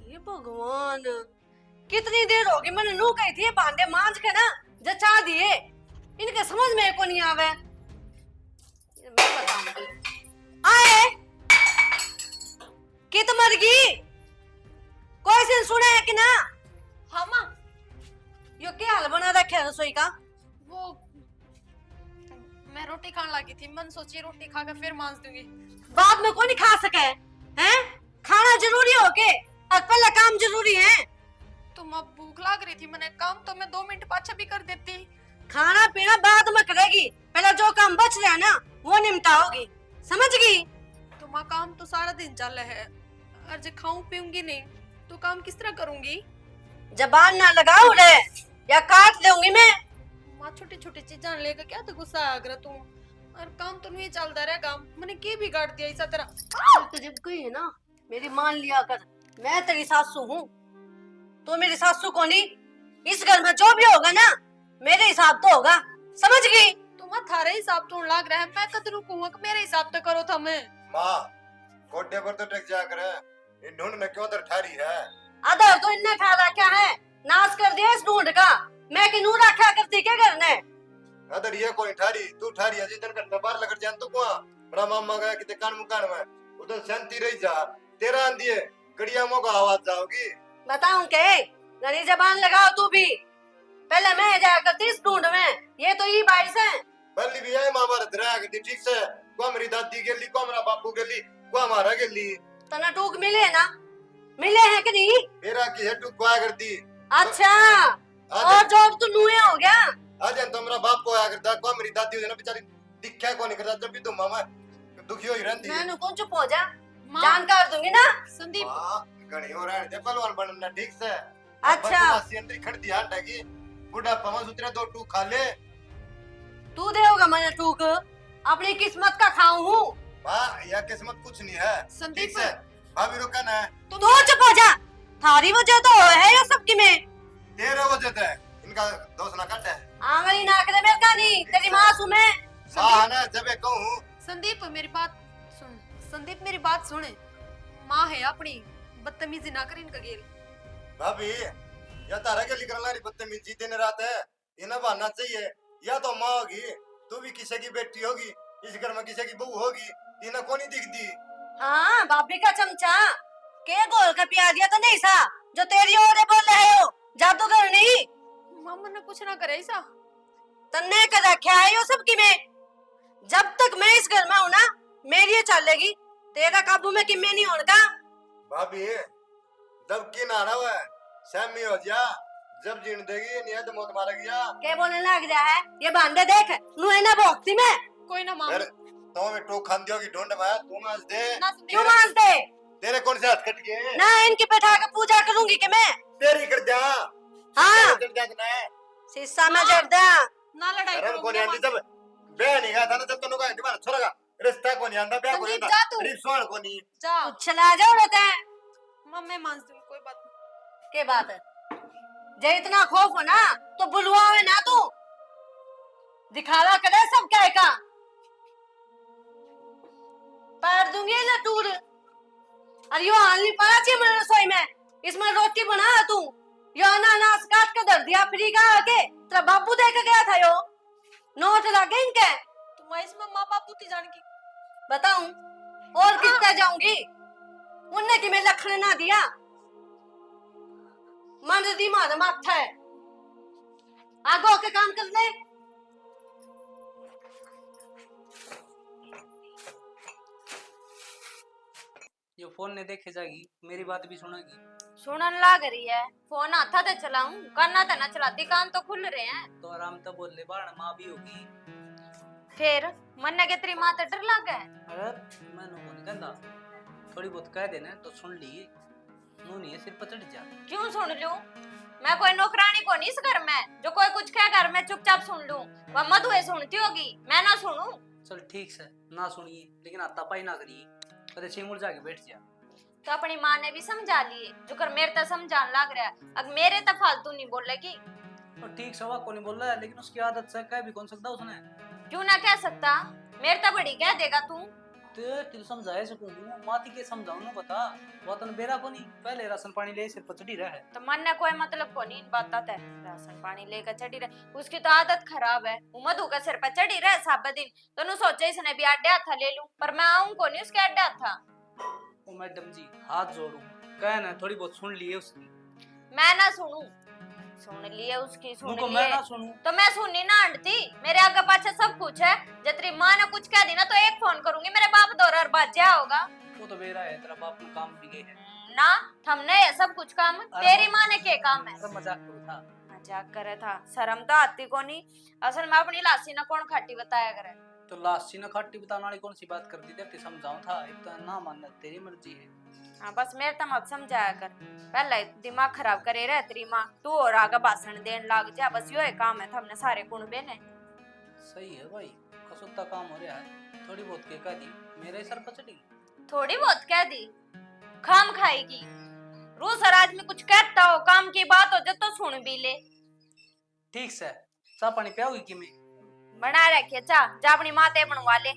ये भगवान, कितनी देर होगी मैंने नू कही थी भांडे मांज के ना जचा दिए, इनके समझ में को नहीं आवे। मैं बताऊंगी आए कि तुम मर गई कोई से सुने है कि ना? हाँ माँ, यो क्या हाल बना रखे है रसोई का? वो मैं रोटी खाने लगी थी, मन सोची रोटी खा कर फिर मांज दूंगी। बाद में कोई नहीं खा सके हैं? खाना जरूरी हो के और पहला काम जरूरी है। तुम अब भूख लग रही थी, मैंने काम तो मैं 2 मिनट पाछा भी कर देती। खाना पीना बाद में करेगी, पहले जो काम बच रहा है ना वो निपटाओगी, समझ गई? तुम्हारा काम तो सारा दिन चल रहा है, और जो खाऊं पीऊंगी नहीं तो काम किस तरह करूंगी? जबान ना लगाओ रे या काट दूंगी मैं। माँ छोटी छोटी चीजें लेकर क्या तो गुस्सा आ गया तुम, और काम तो नहीं चलता रहेगा। मैंने के बिगाड़ दिया इस तरह? तुझे कोई है ना मेरी मान लिया कर, मैं तेरी सासू हूँ, तो मेरी सासू को नहीं। इस घर में जो भी होगा ना मेरे हिसाब तो होगा, समझ गई? तुम्हारा थारे हिसाब तो लग रहा है, मैं कदरू कहूँ कि मेरे हिसाब तो करो था। मैं माँ कोटे पर तो टक जा कर इन ढूंढ में क्यों तर ठहरी है? अदर तो इन्ने खा रखा है, नाश कर दिया इस ढूंढ का। मैं कि नू रखा करती क्या करने? अदर ये कोई ठहरी तू ठहरी अजी तन कर बाहर लग जान तो कुआ बड़ा मामा गया किते कान मुकान में उधर शांति रही जा तेरा आंधी कड़िया मो का आवाज जाओगी। बताऊं के जरी जबान लगाओ तू भी, पहले मैं जाया करती इस ढूंढ में, ये तो ये बाई से बल्ली भी आई महाभारत रहा करती ठीक से, को मेरी दादी गेली को मेरा बापू गेली को हमारा गेली। तना टूक मिले ना, मिले हैं कि नहीं? मेरा की है तू को करती। अच्छा और जॉब तो नूए हो गया। आज तो मेरा बाप को आया करता को मेरी दादी हो ना बेचारी दिखा को नहीं करता, जब भी तुम मामा दुखी हो ही रहती है। मैं कौन चुप हो जा, जानकार दूंगी ना। संदीप घणी हो रहा है पहलवान बनना ठीक से। अच्छा सेंट्री खड़ दिया टगी बुढ़ा पमा सुतरे दो टू खा ले। तू देगा मैंने टूक, अपनी किस्मत का खाऊं हूँ। माँ यह किस्मत कुछ नहीं है। संदीप ठीक से भाभी रुकन है तू चुप हो जा, थारी वजह तो है ये सबकी में। तेरे वजह से इनका दोस्त ना कट है। आंगली नाक दे मेरे का नहीं, तेरी माँ सुने। माँ ना जब एक कहूँ संदीप मेरी बात सुन, संदीप मेरी बात सुने। माँ है अपनी, बदतमीजी ना कर इनका गेल। भाभी या तारा के लिखना रही बदतमीजी दिन रात है, इन्हें बहाना चाहिए। या तो माँ होगी, तू भी किसी की बेटी होगी, इस घर में किसी की बहू होगी, इन्हें कौन नहीं दिखती। हाँ भाभी का चमचा के गोल का पिया दिया तो नहीं सा जो तेरी ओर बोल रहे हो, जादूगर नहीं। मामा ने कुछ ना करे ऐसा। तन्ने कर रखा है यो सबकी में। जब तक मैं इस घर में हूँ ना मेरी ये चलेगी, तेरा काबू में किम्मे नहीं होगा। भाभी जब की ना हुआ सहमी हो जा, जब जीण देगी नहीं तो मौत मारेगी जा। क्या बोलने लग रहा है? ये बांधे देख नुए ना भोगती में। कोई ना मामा। तो मैं टोक खान दियोगी ढूंढ में तू मांस दे। क्यों मांस दे? तेरे कौन से हाथ कट गए? ना इनकी बैठा के पूजा करूंगी कि मैं। तेरी कर दिया। हाँ कर दिया तूने। शीशा में जड़ दे। ना लड़ाई धर्म करो। को नहीं आंदी जब बे नहीं गया था ना जब तूने कहा दिमाग छोड़ेगा रिश्ता को नहीं आंदा बे को नहीं संदीप जा तू। गरीब सोहन को नहीं। जा चला जाओ रहता है। मम्मी मांस दूंगी, कोई बात नहीं। के बात है जे इतना खौफ हो ना तो बुलवावे ना तू, दिखावा करे सब क्या का। पैर दूंगी ना टूर। अरे यो हाल नहीं पड़ा चाहिए मेरे रसोई में, इसमें रोटी बना तू। यो अनानास काट के धर दिया फ्री का आके, तेरा बाबू दे के गया था यो, नोट लगे इनके। तुम इसमें माँ बाप बुद्धि जान की बताऊं और किससे जाऊंगी? उनने कि मैं लखन ना दिया, मन दिमाग माथा है। आगो के काम कर ले। ये फोन ने देखे जाएगी, मेरी बात भी सुनेगी। सुनन लाग रही है, फोन आता तो चलाऊं, करना तो ना चलाती, कान तो खुल रहे हैं। तो आराम तो बोल ले, बाण माँ भी होगी। फिर मन के तेरी माँ तो डर लागे। अरे मैंने कौन कहता, थोड़ी बहुत कह देना तो सुन ली, नू नहीं है सिर पर चढ़ जा। क्यों सुन लूं? मैं कोई नौकरानी को नहीं इस घर में जो कोई कुछ कह घर में चुपचाप सुन लूं। वह मधुए सुनती होगी, मैं ना सुनूं। चल ठीक से ना सुनिए, लेकिन आता पाई ना करिए, कदे छिमुड़ जाके बैठ जा। तो अपनी माँ ने भी समझा लिए, जो कर मेरे तक समझान लग रहा है। अब मेरे तक फालतू नहीं बोलेगी। तो ठीक सवा को नहीं बोल रहा है, लेकिन उसकी आदत से कह भी कौन सकता उसने। क्यों ना कह सकता, मेरे तक बड़ी कह देगा तू। तिल समझाए सकूं माती के समझाऊं ना बता। वतन बेरा को नहीं पहले राशन पानी ले सिर पर चढ़ी रहा है। तो मन ने कोई मतलब को नहीं इन बातों ते। राशन पानी लेकर चढ़ी रहे, उसकी तो आदत खराब है। वो मधु का सिर पर चढ़ी रहे सब दिन। तो नु सोचे इसने भी अड्डे हाथा ले लूं, पर मैं आऊं को नहीं उसके अड्डे हाथा। ओ मैडम जी हाथ जोड़ू, कह ना थोड़ी बहुत सुन लिए उसकी। मैं ना सुनूं, सुन लिए उसकी, सुन उनको मैं लिए ना सुनूं। तो मैं सुननी ना आंटी। मेरे आगे पाछे सब कुछ है। जब तेरी माँ ने कुछ कह दी ना तो एक फोन करूंगी, मेरे बाप दौरा और बाजा होगा वो तो बेरा है, तेरा बाप ने काम भी है ना। हमने ये सब कुछ काम, तेरी माँ ने क्या काम है? सब मजाक करो था। मजाक करे था, शर्म तो आती को नहीं। असल में अपनी लासी ना कौन खाटी बताया करे। तो लास्टी ने खट्टी बताने वाली कौन सी बात कर दी थी? समझाऊं था, एक तो ना मानना तेरी मर्जी है। हाँ बस मेरे तो मत समझाया कर। पहले दिमाग खराब करे रहे तेरी माँ, तू और आगे भाषण देने लग जा। बस यो ही काम है हमने सारे कुनबे ने। सही है भाई, कसुत्ता काम हो रहा है। थोड़ी बहुत के कह दी मेरे सर पर चढ़ी। थोड़ी बहुत कह दी, खाम खाएगी। रोज हर आदमी कुछ कहता हो, काम की बात हो जब तो सुन भी ले। ठीक से चाह पानी पियाओगी कि मैं? बना रखिए चाह, जा अपनी माते बनवा ले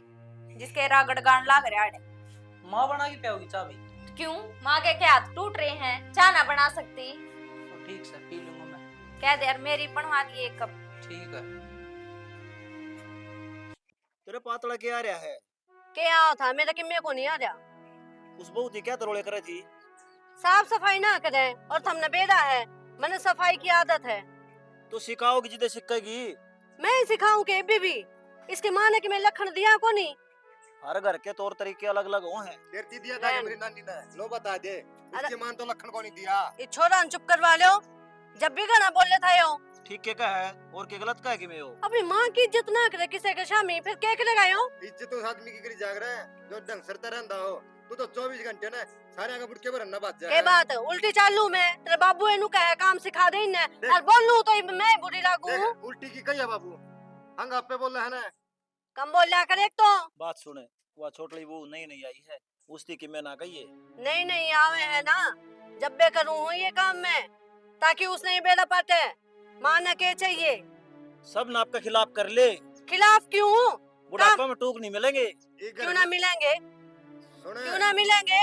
जिसके रागड़ गान लाग रहा है। माँ बना के पियाओगी चाह भी? क्यों, माँ के क्या हाथ टूट रहे हैं? चाह ना बना सकती? तो ठीक से पी लूंगा मैं। कह दे यार मेरी बनवा दिए एक कप। ठीक है। तेरे पातला क्या आ रहा है? क्या था मेरा कि मेरे को नहीं आ रहा। उस बहू थी क्या तरोड़े करे थी? साफ सफाई ना करे और तुमने बेरा है। मैंने सफाई की आदत है। तो सिखाओगी जिदे सिखेगी। मैं ही सिखाऊं के भी इसकी माँ ने कि मैं लखन दिया को नहीं। हर घर के तौर तरीके अलग अलग हो हैं। देरती दिया था कि मेरी नानी ने, लो बता दे। उसकी मान तो लखन को नहीं दिया। ये छोरा चुप करवा लो, जब भी गाना बोले था यो। ठीक के का है और के गलत का है कि मैं हो? अपनी माँ की इज्जत ना करे किसी के सामने, फिर क्या करेगा यो? इज्जत उस आदमी की करी जाग रहा है जो ढंग से रहता हो। तू तो 24 घंटे ना सारे आगे बुढ़ के भरना बात के बात उल्टी चालू मैं तेरे बाबू एनु कहे काम सिखा दे इन्हें और बोलूं तो मैं बुरी लागू। उल्टी की कही है बाबू, हंग आप पे बोल रहा है ना। कम बोल लिया कर। एक तो बात सुने, वह छोटली बहू नहीं आई है, उसकी कि मैं ना कही है। नहीं नहीं आवे है ना, जब बे करूं हूँ ये काम मैं, ताकि उसने ये बेड़ा पाटे। माना के चाहिए सब नाप के खिलाफ कर ले। खिलाफ क्यों? बुढ़ापा में टूक नहीं मिलेंगे। क्यों ना मिलेंगे? सुने क्यों ना मिलेंगे?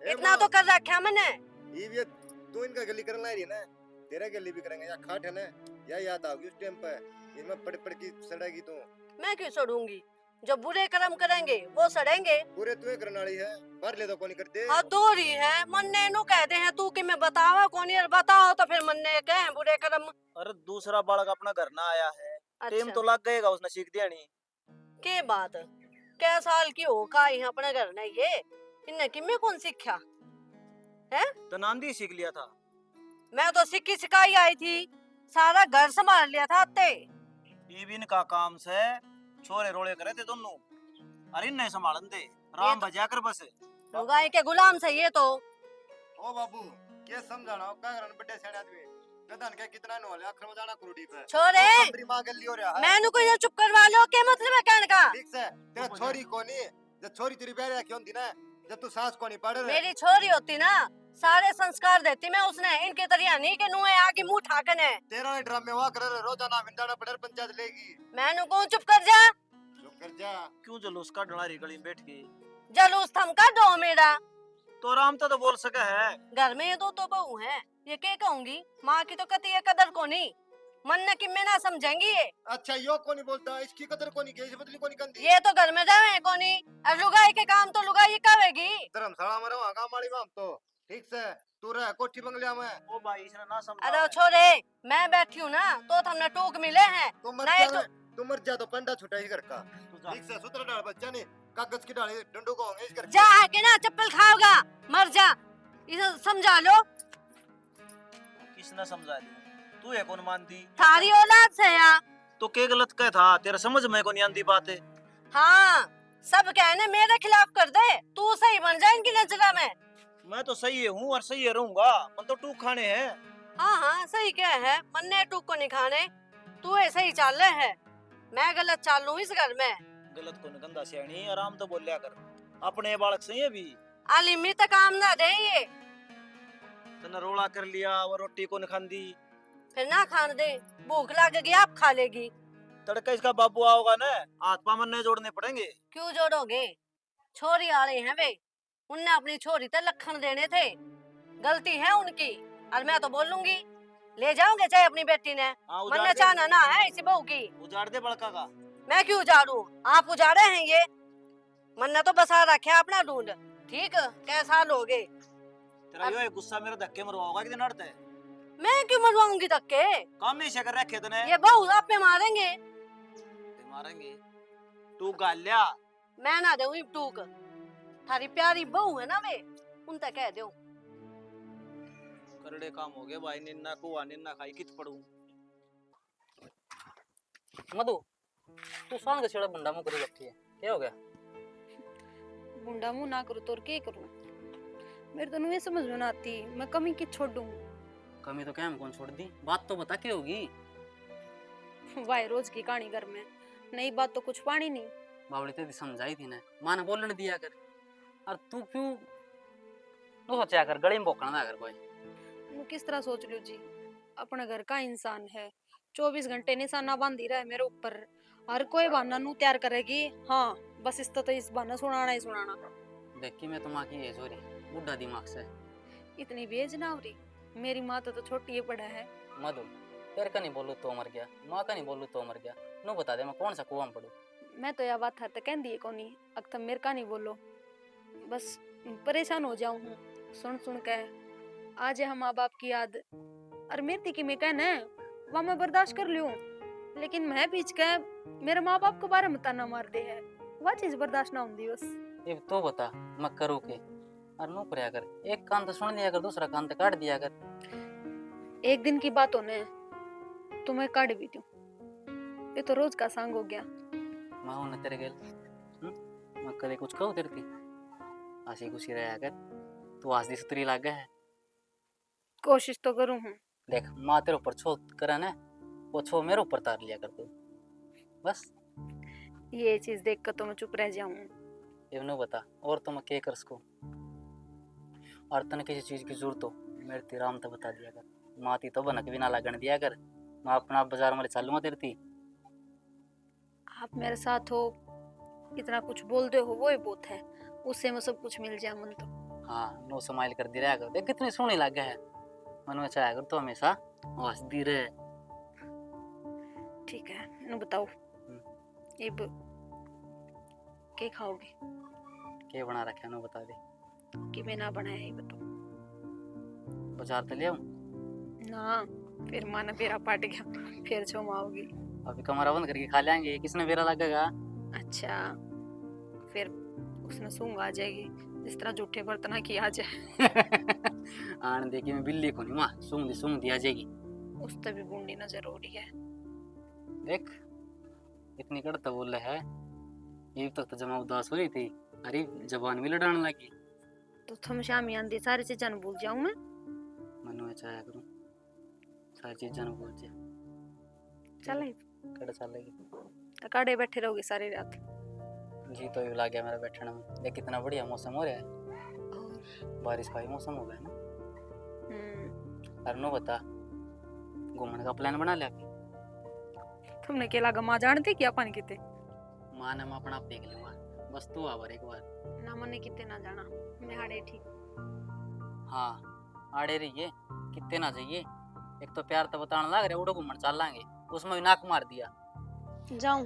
इतना तो कर रखा मैंने। ये तू इनका गली करना रही ना, तेरा गली भी करेंगे या खाट है ना, या याद आओगी उस टाइम पे इनमें पड़ पड़ की सड़ेगी तू। मैं क्यों सड़ूंगी? जो बुरे कर्म करेंगे वो सड़ेंगे। पूरे तू करने वाली है, बाहर ले तो कौन करते। हाँ दोरी है, मन्ने नु कहते हैं तू कि मैं बतावा कौन यार बताओ तो फिर मन्ने कहे बुरे कर्म। अरे दूसरा बालक अपना घर ना आया है, टेम तो अच्छा लग गएगा, उसने सीख दिया नहीं। के बात क्या साल की हो का यहाँ अपने घर ने ये इन्हें कि मैं कौन सीखा है? तो नांदी सीख लिया था। मैं तो सिक्की सिखाई आई थी, सारा घर संभाल लिया था अत्ते। इबिन का काम से छोरे रोले करे थे दोनों, अरे नहीं संभालन दे, राम बजा कर बस। लुगाई के गुलाम से ये तो। ओ बाबू क्या समझाना का करन बड़े सेठ आदमी गदन के कितना न होले अखर बजाना कुरुडी पे छोरे मेरी मां गली हो रहा है। मैनू को ये चुप करवा लो, क्या मतलब है कहने का? ठीक से तेरा छोरी कोनी, जब छोरी तेरी प्यारे क्यों होती ना, जब तू सांस कोनी पड़ रहे। मेरी छोरी होती ना सारे संस्कार देती मैं उसने, इनके तरिया नहीं के नुए आगे मुंह ठाकन है। तेरा ड्रामे हुआ कर रोजाना मिंदाना पड़र पंचायत लेगी। मैनू को चुप कर जा। चुप कर जा। क्यों जलूस का डलारी गली में बैठ के? जलूस थमका दो मेरा। तो आराम तो बोल सके है। घर में ये दो तो बहू है, ये क्या कहूंगी? माँ की तो कती है कदर को नहीं, मन ने कि मैं ना समझेंगी ये। अच्छा यो कोनी बोलता, इसकी कदर कोनी के, इस बदली कोनी कंदी। ये तो घर में रहे को नहीं, और लुगाई के काम तो लुगाई करेगी। धर्मशाला में रहा काम वाली बाम तो ठीक से तू रह कोठी बंगलिया में। ओ भाई इसने ना समझा। अरे छोरे मैं बैठी हूँ ना तो हमने टोक मिले हैं। तू नहीं मर जा तो पंडा छुटा ही घर का। ठीक से सूत्र डाल बच्चा ने कागज की डाली डंडू को होंगे इस घर जा के ना चप्पल खाओगा, मर जा। इसे समझा लो। किसने समझा दी? तू है कौन मानती? थारी औलाद से या तो के गलत कह था, तेरा समझ में को नहीं आंदी बात है। हाँ सब कहने मेरे खिलाफ कर दे, तू सही बन जाए इनकी नजर में। मैं तो सही हूँ और सही रहूंगा, मन तो टूक खाने हैं। हाँ हाँ सही क्या है, मन्ने टूक को नहीं खाने। तू ऐसे ही चाल रहे है, मैं गलत चाल लूं इस घर में। गलत को गंदा सियाणी, आराम तो बोल लिया कर। अपने बालक से ये भी आलिमी तक काम ना दे ये, तने रोला कर लिया और रोटी को न खांदी। फिर ना खान दे, भूख लगेगी आप खा लेगी। तड़का इसका बाबू आओगा ना, हाथ पा मन्ने जोड़ने पड़ेंगे। क्यों जोड़ोगे? छोरी वाले हैं वे, उनने अपनी छोरी ते लखन देने थे, गलती है उनकी। और मैं तो बोलूंगी ले जाओगे चाहे अपनी बेटी ने, हाँ, मन उजाड़ दे। चाहना ना है इसी बहू की। उजाड़ दे बड़का का। मैं क्यों उजाड़ू, आप उजाड़े हैं ये। मन ने तो बसा रखा अपना ढूंढ, ठीक कैसा लोगे। तेरा यो गुस्सा मेरे धक्के मरवाओगा कि दिन हटते है? मैं क्यों मरवाऊंगी धक्के, काम ही कर रखे तने। ये बहू आप पे मारेंगे। ते मारेंगे तू गालिया। मैं ना दूंगी टूक, थारी प्यारी बहू है ना वे, उनसे कह दो। करड़े काम हो गए भाई, निन्ना कुआ निन्ना खाई कित पड़ू। मधु तू सांग के छेड़ा बंडा मुंह करी बैठी है, क्या हो गया? मुंडा मुंह ना करूँ तो और क्या करूँ? मेरे तो नहीं समझ में ना आती, मैं कमी की छोड़ दूँ। कमी तो क्या हम कौन छोड़ दी, बात तो बता क्या होगी। वाह रोज की कहानी घर में, नई बात तो कुछ पानी नहीं। बावड़ी तेरी समझाई थी ना, मां ने बोलने दिया कर। और तू क्यों तू सोचा कर गली में भोकना ना कर कोई। मैं किस तरह सोच रही हूँ जी, अपने घर का इंसान है, 24 घंटे निशाना बांधी रहा है मेरे ऊपर, हर कोई बहाना नू तैयार करेगी। हाँ बस इस तो इस बहाना सुनाना ही सुनाना। देख कि मैं तो माँ की एज हो रही, बुढ़ा दिमाग से। इतनी भी एज ना हो रही, मेरी माँ तो छोटी है बड़ा है। मधु तेरे का नहीं बोलू तो मर गया, माँ का नहीं बोलू तो मर गया, नो बता दे मैं कौन सा कुआं में पड़ू। मैं तो यह बात हर तक कहती है कोनी, अब तक मेरे का नहीं बोलो, बस परेशान हो जाऊं हूँ सुन के। आज है हम माँ बाप की याद, और मेरी की मैं कहना है वह मैं बर्दाश्त कर लूं, लेकिन मैं बीच के मेरे माँ बाप को बारे में ताना मार दे है, वह चीज बर्दाश्त ना होती बस। ये तो बता मैं करूँ के, और नो करया कर, एक कान तो सुन लिया कर, दूसरा कान तो काट दिया कर। एक दिन की बात होने तो मैं काट भी दूं, ये तो रोज का सांग हो गया। मैं हूं ना तेरे गेल, मैं कदे कुछ कहूँ तेरे की? हंसी खुशी रहा कर, तू हंसदी सुतरी लागे है। कोशिश तो करूं हूँ। देख माँ तेरे ऊपर छो करे ना, वो छो मेरे ऊपर तार लिया कर तू बस। ये चीज देख कर तो मैं चुप रह जाऊं। ये नो बता और तो मैं क्या कर सकूं, और तने किसी चीज की जरूरत हो मेरे ती राम तो बता दिया कर, माती तो बनक भी ना लगन दिया कर, मैं अपना बाजार में चलूंगा तेरे ती। आप मेरे साथ हो, इतना कुछ बोलते हो वो ही बहुत है, उससे मैं सब कुछ मिल जाए मन तो। हाँ नो स्माइल कर दी रहा कर, देख कितनी सोहनी लगे है, मन में चाहे कर तो हमेशा हंसदी रहे। ठीक है नु बताओ अब क्या खाओगे? क्या बना रखा है नो बता दे। कि मैं ना बनाया ये बताओ। बाजार तो ले आऊं? ना फिर माना बेरा पाट गया, फिर छो आओगी। अभी कमरा बंद करके खा लेंगे, किसने बेरा लगेगा। अच्छा फिर उसने सूंग आ जाएगी, जिस तरह झूठे बर्तन की आ जाए। आन देखी मैं बिल्ली को नहीं मां सूंग दी आ जाएगी। उस तभी बूंदी ना जरूरी है। देख इतनी कड़ता बोल रहा है, ये तक तो जमा उदास हो रही थी, अरे जबान भी लड़ाने लगी। तो तुम शामी आंधी सारी चीजें न भूल जाऊं मैं। मनु में चाया करूं सारी चीजें भूल जा। चल कड़ चलेगी काड़े बैठे रहोगे सारी रात। जी तो भी लग गया मेरा बैठने में, देख कितना बढ़िया मौसम हो रहा है, और बारिश का ही मौसम हो गया ना। अरे नो बता घूमने का प्लान बना लिया? तुमने क्या लगा माँ जानती क्या अपन किते? मां ने मैं अपना आप देख लूंगा, बस तू आवर एक बार। ना मने किते ना जाना, मैं हाड़े ठीक। हाँ आड़े रहिए कितने ना जाइए, एक तो प्यार तो बताने लग रहे, उड़ो घूमने चल लांगे, उसमें भी नाक मार दिया। जाऊं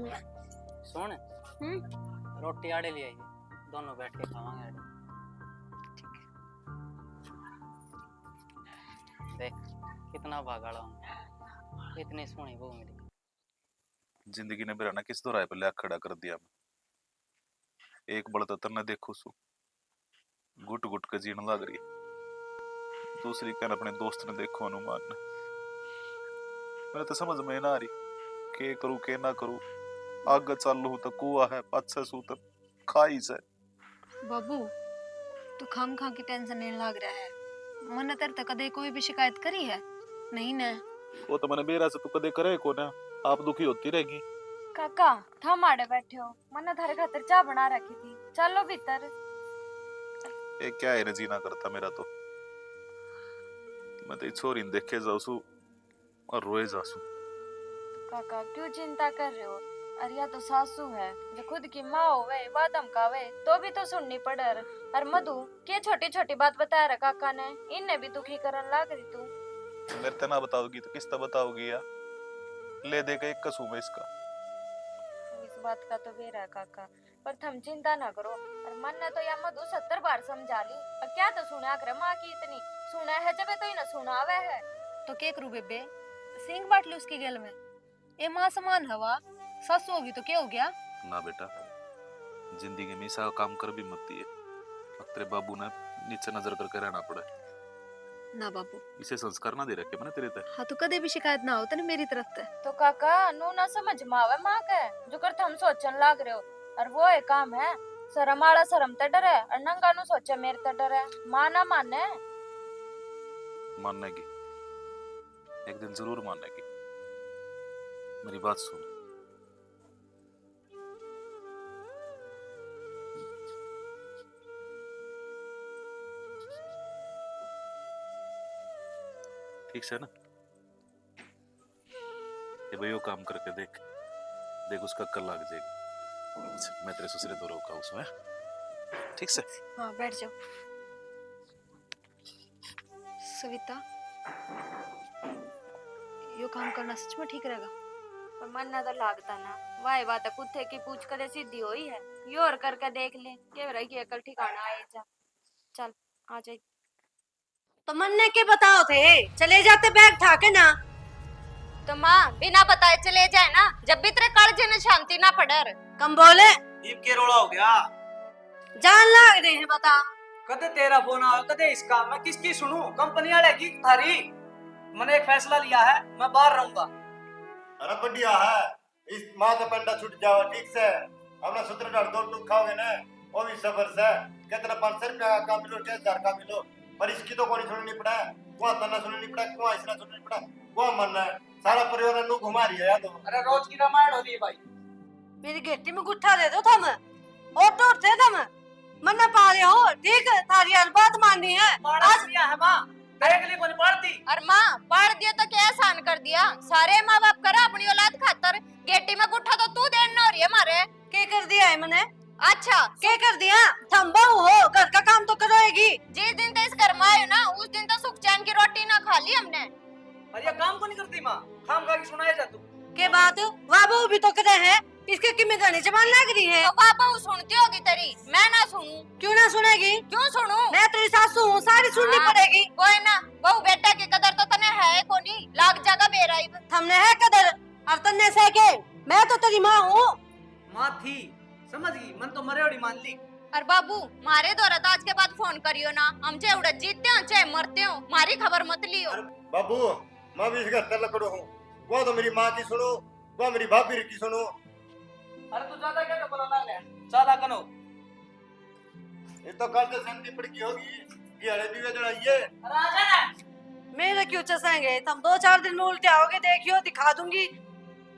सुन रोटी आड़े ले आइए, दोनों बैठ के खावांगे आड़े। देख कितना भागाड़ा हूँ, इतनी सोहनी बहू मेरी। जिंदगी ने मेरा ना किस दोराए पे ला खड़ा कर दिया। मैं एक बड़ा तर न देखो सु गुट गुट के जीने लग रही, दूसरी कहन अपने दोस्त ने देखो अनुमान ने। मैंने तो समझ में ना आ रही के करूं के ना करूं, आगे चालू तो कुआ है पाछे सू तो खाई से। बाबू तू खाम खा की टेंशन नहीं लग रहा है, मन तेरे तक कदे कोई भी शिकायत करी है नहीं ना? वो तो मैंने मेरा से तू कदे करे को ना, आप दुखी होती रहेगी। काका थम आड़े बैठे हो, मैंने थारे खातिर चाय बना रखी थी, चलो भीतर। ये क्या है जीना करता मेरा तो, मैं तो छोरी देखे जाऊसू और रोए जासू। काका क्यों चिंता कर रहे हो, अरे या तो सासू है जो खुद की माँ होवे बात धमकावे तो भी तो सुननी पड़े। और मधु के छोटी छोटी बात बताया रे काका ने, इनने भी दुखी करन लाग रही तू। मेरे तना बताओगी तो किसता बताओगी यार? ले देगा एक कसूम है इसका। इस बात का तो बेरा है काका, पर तुम चिंता ना करो। और मन ने तो या मधु 70 बार समझा ली, अब क्या तो सुना कर माँ की इतनी सुना है जब तो इन्हें सुनावे है। तो के करू बेबे, सिंग बांट ली उसकी गल में। ए मां समान हवा, सासू होगी तो क्या हो गया? ना बेटा, जिंदगी में ऐसा काम कर भी मत दिए। अब तेरे बाबू ने नीचे नजर करके रहना पड़े। ना बाबू, इसे संस्कार ना दे रखे मैंने तेरे ते। हाँ तो कदे भी शिकायत ना हो तने मेरी तरफ से। तो काका नू ना समझ में आवे माँ के जो कर हम सोचन लाग रहे हो। और वो एक काम है, शर्म आला शर्म ते डरे और नंगा नु सोचे मेरे ते डरे। माँ ना माने मानने की एक दिन जरूर मानने की। मेरी बात सुन, ठीक से ना? ये भाई वो काम करके देख, देख उसका कल लग जाएगी। अच्छा, मैं तेरे ससुरे दो रोका उसमें, ठीक से? हाँ बैठ जाओ। सविता, यो काम करना सच में ठीक रहेगा? पर मन ना तो लागता ना। वाह बात है कुत्ते की पूछ करे सीधी हुई है। योर करके देख ले के रही कल ठिकाना आए जा। चल आ जाए। तो मन्ने के बताओ थे, चले जाते बैग ठा के ना। तो माँ बिना बताए चले जाए ना, जब भी तेरे कालजे ने शांति ना पड़े। कम बोले, दीप के रोड़ा हो गया। जान लाग रहे हैं बता। कदे तेरा फोन आया कदे इसका, मैं किसकी सुनूं? कंपनी वाले की थारी। मैंने एक फैसला लिया है, मैं बाहर रहूंगा। अरे बढ़िया है, इस माँ का पंडा छूट जाओ ठीक से। अपना सूत्र डाल दो टूक खाओगे ना, वो भी सबर से। कितना 500 रुपया का मिलो, 1000 का मिलो, पर इसकी तो कोई सुननी पड़ा है। वो तना सुननी पड़ा, वो इसना सुननी पड़ा, वो मानना है। सारा परिवार नु घुमा रही है यार। तो अरे रोज की रामायण हो रही है भाई। मेरी गेटी में गुट्ठा दे दो थम, और तोड़ते थम। मन्ना पा रहे हो, ठीक है, थारी हर बात माननी है। आज लिया है माँ, तेरे के लिए कोई पढ़ती। और माँ पढ़ दिया तो क्या आसान कर दिया। सारे माँ बाप करा अपनी औलाद खातर, गेटी में गुट्ठा तो तू देना हो रही है मारे। के कर दिया है मैंने? अच्छा के कर दिया? थम बहू हो, घर का काम तो करोगी। जिस दिन ते इस घर में आयो ना, उस दिन तो सुख चैन की रोटी ना खा ली हमने। अरे ये काम को नहीं करती माँ, खाम खा के सुनाया जा तू। के बात वाह बहू भी तो करे है, इसके किमे गाने जबान लग रही है। तो पापा वो सुनती होगी तेरी, मैं ना सुनूं? क्यों ना सुनेगी? क्यों सुनूं? मैं तेरी सासू हूँ, सारी सुननी हाँ, पड़ेगी। कोई ना, बहू बेटा की कदर तो तने है कोनी, लाग जागा बेराइब। हमने है कदर और तन्ने से के, मैं तो तेरी माँ हूँ। माँ थी, समझ गई, मन तो मरे और मान ली। और बाबू मारे द्वारा तो आज के बाद फोन करियो ना, हम चाहे उड़ा जीतते हो चाहे मरते हो, मारी खबर मत लियो। बाबू, मैं भी इस घर से लकड़ो हूँ। वो तो मेरी माँ की सुनो, वो मेरी भाभी की सुनो। अरे तू ज्यादा क्या बोला ना ले, ज्यादा कनो। ये तो कल से शांति पड़ गई होगी कि अरे भी वे जड़ाइए। अरे आ जा ना। मेरे क्यों चसेंगे? तुम 2-4 दिन में उल्टे आओगे, देखियो दिखा दूंगी।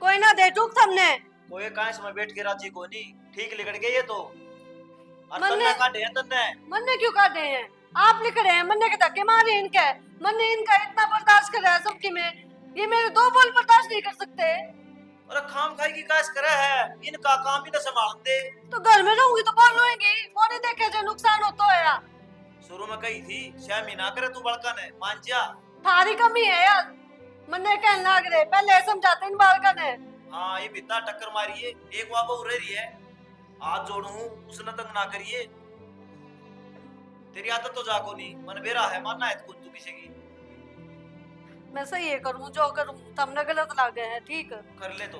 कोई ना दे टूक तुमने। कोई कांच में बैठ के राजी को नहीं, ठीक लिखड़ गई ये तो। और मन्ने- तन्ने काटे हैं तन्ने। मन्ने क्यों काटे हैं? आप लिख रहे हैं, मन्ने के धक्के मारे इनके। मन्ने इनका इतना बर्दाश्त कर रहा है सबकी में, ये मेरे 2 बोल बर्दाश्त नहीं कर सकते। अरे खाम खाई की काश करे है, इनका काम ही न संभाल दे। तो घर में रहूंगी तो बोल लूंगी, वो नहीं देखे जो नुकसान होता है। शुरू में कही थी 6 महीना करे तू बड़का ने, मान जा। थारी कमी है यार, मन्ने कहने लग रहे, पहले समझाते इन बालका ने। हाँ ये बिता टक्कर मारिए, एक वापा उड़ रही है। आज जोड़ू उसने तंग ना करिए। तेरी आदत तो जाको नहीं, मन बेरा है, मानना है तू किसी की। मैं सही है करूँ जो करूँ, तुमने गलत लागे है, ठीक कर ले तो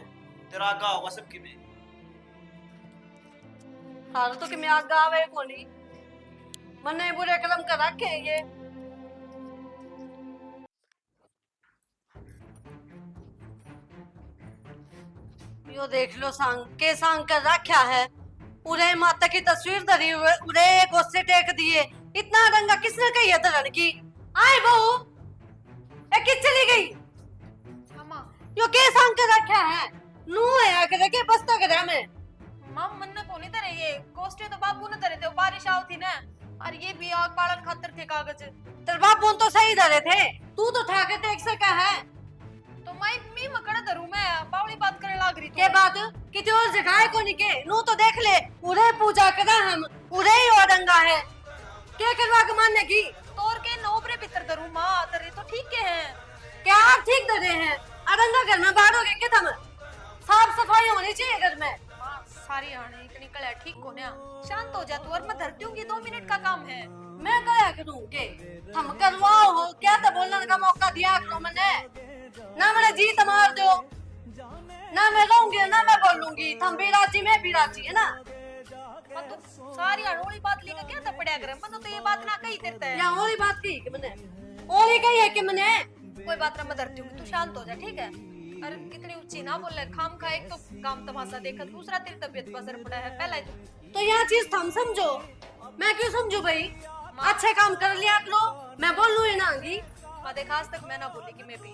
तेरा आगा होगा सबकी में। हाल तो कि मैं आगे आवे को नहीं, मन्ने बुरे कलम कर रखे ये। यो देख लो सांग के सांग कर रखा है, उरे माता की तस्वीर धरी हुए, उरे एक उससे टेक दिए। इतना रंगा किसने कही है धरन की? आए बहू, ए किस चली गई? मामा, यो के सांग कर रखा है, नू है आकर के बस्ता करे में। माम मन को नहीं तरे, ये कोस्टे तो बापू ने तरे थे, वो बारिश आओ थी ना, और ये भी आग पालन खातर थे कागज। तेरे बाप तो सही धरे थे, तू तो ठाके टेक सका है। तो मैं मी मकड़ा धरू मैं बावली बात करे लाग रही के बात किसी और जगह है कोनी के नू तो देख ले उरे पूजा करा हम उरे ही औरंगा है क्या करवा के मानने की तोर के नोबरे भीतर दरू माँ तेरे तो ठीक के हैं। क्या आप ठीक दे रहे हैं अरंगा घर में बाहर हो गए क्या तुम साफ सफाई होनी चाहिए घर में माँ सारी आने इतनी कला ठीक को ना शांत हो जा तू और मैं धरती हूँ 2 मिनट का काम है। मैं क्या करूं के हम करवाओ हो क्या तो बोलने का मौका दिया करो मैंने ना मैंने जी मार दो ना मैं रहूंगी ना मैं बोलूंगी तुम भी राजी मैं भी राजी है ना मैं तो सारी अड़ोली बात लेकर क्या था पड़ा कर मैं तो ये बात ना कही देता है। या और ही बात की कि मैंने और ही कही है कि मैंने कोई बात ना मैं धरती हूँ तू शांत हो जा ठीक है। अरे इतनी ऊंची ना बोल खाम खा एक तो काम तमाशा देखा दूसरा तेरी तबीयत पर असर पड़ा है पहला ही तो यहाँ चीज तुम समझो मैं क्यों समझू भाई अच्छे काम कर लिया करो मैं बोलूं ही ना आगी माँ देखा आज तक मैं ना बोली कि मैं भी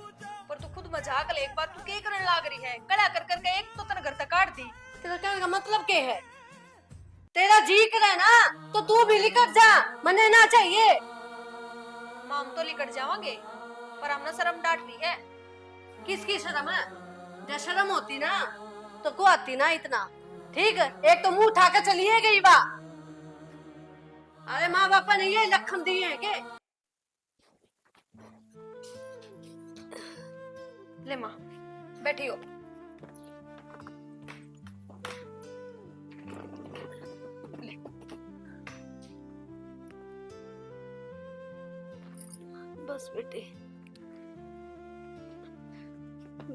पर तू खुद मजाक ले एक बार तू क्या करने लाग रही है कड़ा कर करके एक तो तेरे घर तक काट दी। तेरा कहने का मतलब क्या है तेरा जी करे ना तो तू भी लिखट जा मने ना चाहिए माँ हम तो लिकट जावांगे पर हमने शर्म डांट ली है। किसकी शर्म है जब शर्म होती ना तो को आती ना इतना ठीक है एक तो मुंह उठा कर चलिए गई बा अरे माँ बापा ने ये लखन दिए हैं के ले माँ बैठी हो बस बेटे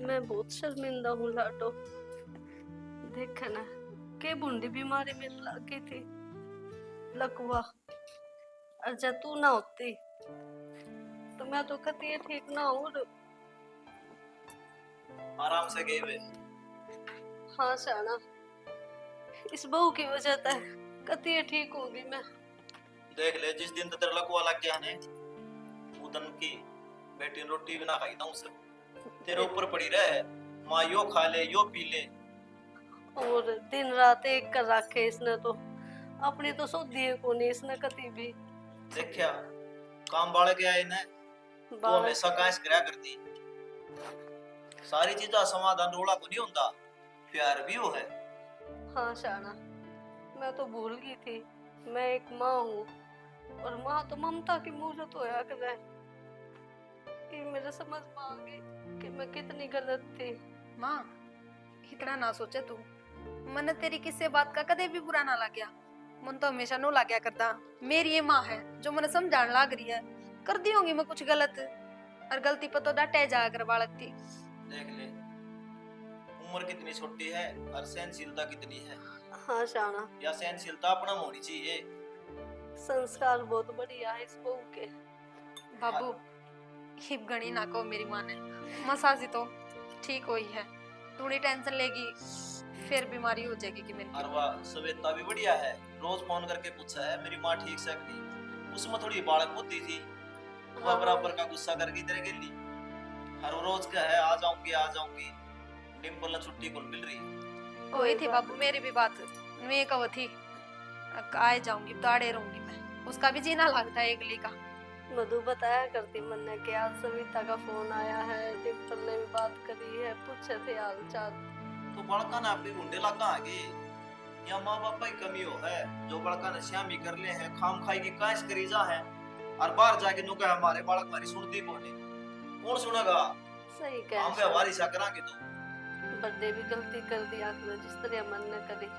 मैं बहुत शर्मिंदा हूँ लाडो देख ना के बूंदी बीमारी में लग गई थी लकवा और जब तू ना होती तो मैं तो कती ठीक ना हूँ आराम से गए वे। हाँ शाना इस बहू की वजह से कती ठीक होगी मैं देख ले जिस दिन तेरा लकवा लग गया ने उदन की बेटी ने रोटी भी ना खाई था उसे तेरे ऊपर पड़ी रहे माँ यो खा ले यो पी ले और दिन रात एक कर रखे इसने तो अपनी तो सोधी है को नहीं इसने कती भी देखा काम बाढ़ गया इन्हें तो बाल- हमेशा कांस करा करती सारी चीजा समाधान रोड़ा को नहीं होता प्यार भी वो है। हाँ शाना मैं तो भूल गई थी मैं एक माँ हूँ और माँ तो ममता की मूरत होया कर है ये मेरे समझ में आ गई कि मैं कितनी गलत थी। माँ इतना ना सोचे तू मन तेरी किसी बात का कदे भी बुरा ना लग गया मन तो हमेशा नो लाग्या करता मेरी ये माँ है जो मन समझाने लाग रही है कर दी होंगी मैं कुछ गलत और गलती पर तो डांटे जा कर बालक थी। देख ले उम्र कितनी छोटी है और सहनशीलता कितनी है। हाँ शाना या सहनशीलता अपना होनी चाहिए। संस्कार बहुत बढ़िया है इस बहू के बाबू हिप गणी ना को मेरी माँ ने मसाजी तो ठीक हुई है थोड़ी टेंशन लेगी फिर बीमारी हो जाएगी कि मेरी और वह सवेता भी बढ़िया है रोज फोन करके पूछा है मेरी माँ ठीक से नहीं उसमें थोड़ी बालक बुद्धि थी वह बराबर का गुस्सा करके तेरे गिर ली हर रोज का है आ जाऊंगी डिम्पल ने छुट्टी कौन मिल रही हुई थी बाबू मेरी भी बात मैं कहो थी आए जाऊंगी दाड़े रहूंगी मैं उसका भी जीना लगता है एकली का मधु बताया करती मन ने कि आज सविता का फोन आया है डिम्पल ने भी बात करी है पूछे थे हाल चाल तो बड़का ने अपनी गुंडे लागा आगे या माँ बापा की कमी हो है जो बड़का ने श्यामी कर ले हैं खाम खाई की काश करी जा है और बाहर जाके नु कहे हमारे बालक हमारी सुनती कौन सुनेगा सही हम कह व्यवहार ऐसा करांगे तो बर्थडे भी गलती कर दिया जिस तरह मन ने करी